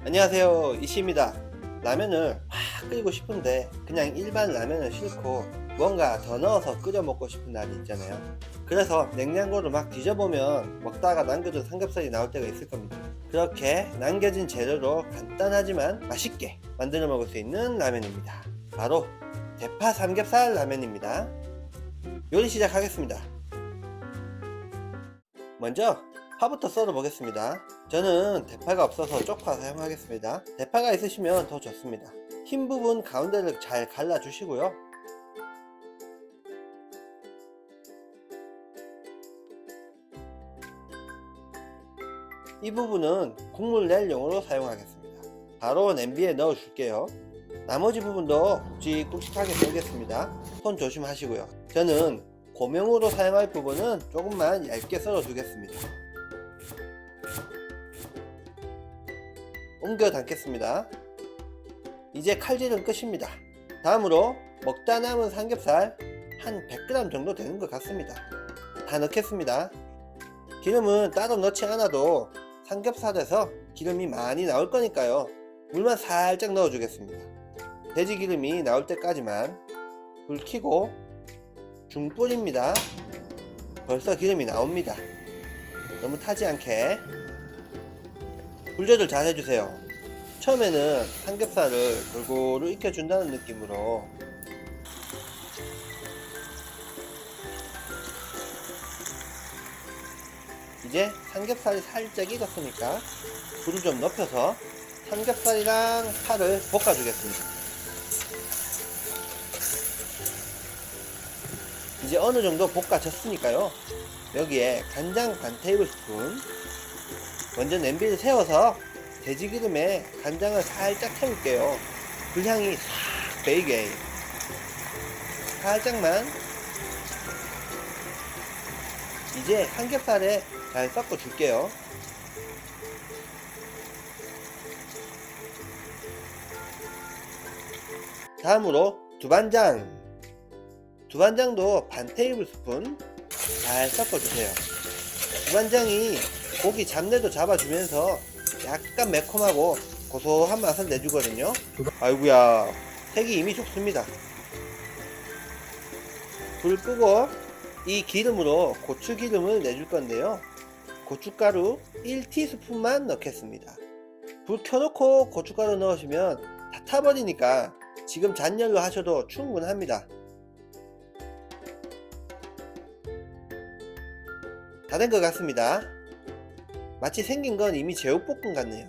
안녕하세요, 이씨입니다. 라면을 막 끓이고 싶은데 그냥 일반 라면은 싫고 뭔가 더 넣어서 끓여 먹고 싶은 날이 있잖아요. 그래서 냉장고를 막 뒤져보면 먹다가 남겨둔 삼겹살이 나올 때가 있을 겁니다. 그렇게 남겨진 재료로 간단하지만 맛있게 만들어 먹을 수 있는 라면입니다. 바로 대파 삼겹살 라면입니다. 요리 시작하겠습니다. 먼저 파부터 썰어 보겠습니다. 저는 대파가 없어서 쪽파 사용하겠습니다. 대파가 있으시면 더 좋습니다. 흰 부분 가운데를 잘 갈라 주시고요. 이 부분은 국물 낼 용으로 사용하겠습니다. 바로 냄비에 넣어 줄게요. 나머지 부분도 굵직굵직하게 썰겠습니다. 손 조심하시고요. 저는 고명으로 사용할 부분은 조금만 얇게 썰어 두겠습니다. 옮겨 담겠습니다. 이제 칼질은 끝입니다. 다음으로 먹다 남은 삼겹살 한 100g 정도 되는 것 같습니다. 다 넣겠습니다. 기름은 따로 넣지 않아도 삼겹살에서 기름이 많이 나올 거니까요. 물만 살짝 넣어 주겠습니다. 돼지 기름이 나올 때까지만 불 켜고 중불입니다. 벌써 기름이 나옵니다. 너무 타지 않게 불 조절 잘 해주세요. 처음에는 삼겹살을 골고루 익혀준다는 느낌으로 이제 삼겹살이 살짝 익었으니까 불을 좀 높여서 삼겹살이랑 파를 볶아주겠습니다. 이제 어느 정도 볶아졌으니까요. 여기에 간장 반 테이블 스푼, 먼저 냄비를 세워서 돼지기름에 간장을 살짝 태울게요. 불향이 싹 배이게 살짝만. 이제 삼겹살에 잘 섞어 줄게요. 다음으로 두반장도 반 테이블 스푼 잘 섞어 주세요. 두반장이 고기 잡내도 잡아주면서 약간 매콤하고 고소한 맛을 내주거든요. 아이구야, 색이 이미 좋습니다. 불 끄고 이 기름으로 고추기름을 내줄 건데요. 고춧가루 1티스푼만 넣겠습니다. 불 켜놓고 고춧가루 넣으시면 다 타버리니까 지금 잔열로 하셔도 충분합니다. 다 된 것 같습니다. 마치 생긴 건 이미 제육볶음 같네요.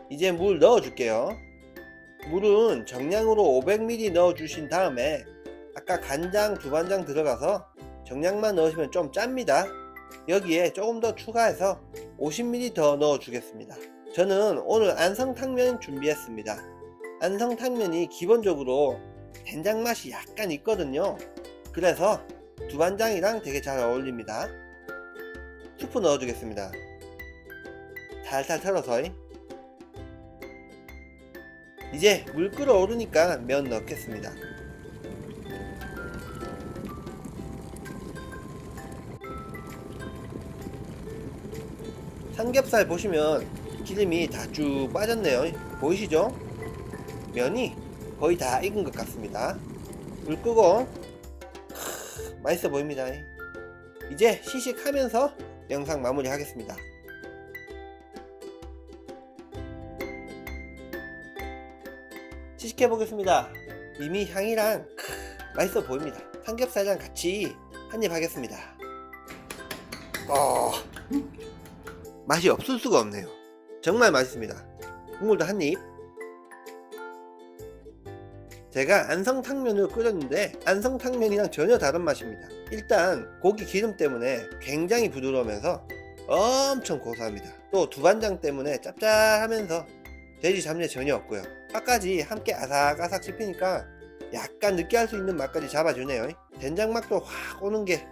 이제 물 넣어 줄게요. 물은 정량으로 500ml 넣어 주신 다음에 아까 간장 두반장 들어가서 정량만 넣으시면 좀 짭니다. 여기에 조금 더 추가해서 50ml 더 넣어 주겠습니다. 저는 오늘 안성탕면 준비했습니다. 안성탕면이 기본적으로 된장 맛이 약간 있거든요. 그래서 두반장이랑 되게 잘 어울립니다. 수프 넣어 주겠습니다. 살살 털어서. 이제 물 끓어오르니까 면 넣겠습니다. 삼겹살 보시면 기름이 다 쭉 빠졌네요. 보이시죠? 면이 거의 다 익은 것 같습니다. 불 끄고 맛있어 보입니다. 이제 시식하면서 영상 마무리 하겠습니다. 시식해 보겠습니다. 이미 향이랑 맛있어 보입니다. 삼겹살이랑 같이 한입 하겠습니다. 맛이 없을 수가 없네요. 정말 맛있습니다. 국물도 한입. 제가 안성탕면을 끓였는데 안성탕면이랑 전혀 다른 맛입니다. 일단 고기 기름 때문에 굉장히 부드러우면서 엄청 고소합니다. 또 두반장 때문에 짭짤하면서 돼지 잡내 전혀 없고요. 파까지 함께 아삭아삭 씹히니까 약간 느끼할 수 있는 맛까지 잡아주네요. 된장 맛도 확 오는 게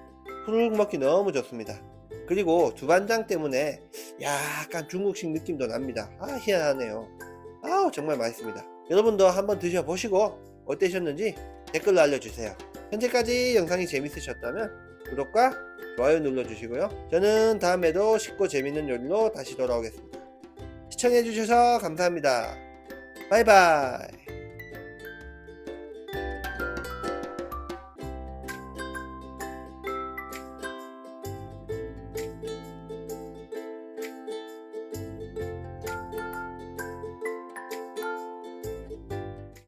후루룩 먹기 너무 좋습니다. 그리고 두반장 때문에 약간 중국식 느낌도 납니다. 희한하네요. 정말 맛있습니다. 여러분도 한번 드셔보시고 어떠셨는지 댓글로 알려주세요. 현재까지 영상이 재밌으셨다면 구독과 좋아요 눌러주시고요. 저는 다음에도 쉽고 재밌는 요리로 다시 돌아오겠습니다. 시청해주셔서 감사합니다. 바이바이.